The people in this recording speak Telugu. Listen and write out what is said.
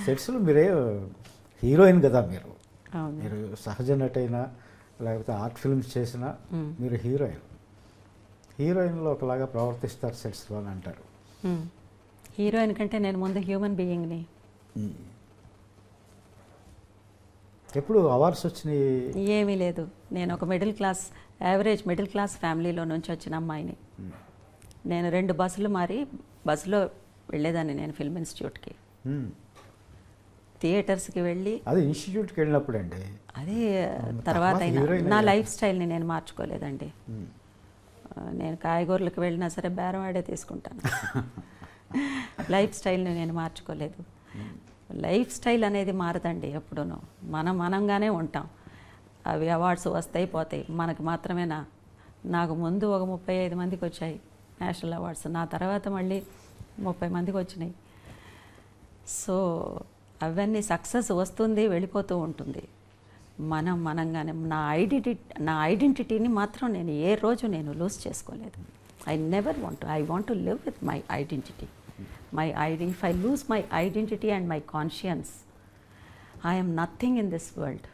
సెట్స్లో మీరే హీరోయిన్ కదా మీరు. అవును. మీరు సహజ నటైనా లేకపోతే ఆర్ట్ ఫిల్మ్స్ చేసినా మీరు హీరోయిన్. హీరోయిన్లో ఒకలాగా ప్రవర్తిస్తారు సెట్స్లో అని అంటారు. హీరోయిన్ కంటే నేను ముందు హ్యూమన్ బీయింగ్ని. ఎప్పుడు అవార్డ్స్ వచ్చినాయి? ఏమీ లేదు. నేను ఒక యావరేజ్ మిడిల్ క్లాస్ ఫ్యామిలీలో నుంచి వచ్చిన అమ్మాయిని. నేను 2 బస్సులు మారి బస్సులో వెళ్ళేదాన్ని నేను ఫిల్మ్ ఇన్స్టిట్యూట్కి. థియేటర్స్కి వెళ్ళి అది ఇన్స్టిట్యూట్కి వెళ్ళినప్పుడు అండి. అది తర్వాత అయినా నా లైఫ్ స్టైల్ని నేను మార్చుకోలేదండి. నేను కాయగూరలకు వెళ్ళినా సరే బేరం ఆడే తీసుకుంటాను. లైఫ్ స్టైల్ని నేను మార్చుకోలేదు. లైఫ్ స్టైల్ అనేది మారదండి ఎప్పుడూనూ. మనంగానే ఉంటాం. అవి అవార్డ్స్ వస్తాయి పోతాయి. మనకు మాత్రమేనా? నాకు ముందు ఒక 35 మందికి వచ్చాయి నేషనల్ అవార్డ్స్. నా తర్వాత మళ్ళీ 30 మందికి వచ్చినాయి. సో అవన్నీ సక్సెస్ వస్తుంది, వెళ్ళిపోతూ ఉంటుంది. మనంగానే నా ఐడెంటిటీని మాత్రం నేను ఏ రోజు నేను లూజ్ చేసుకోలేదు. I want to live with my identity. If I lose my identity and my conscience, I am nothing in this world.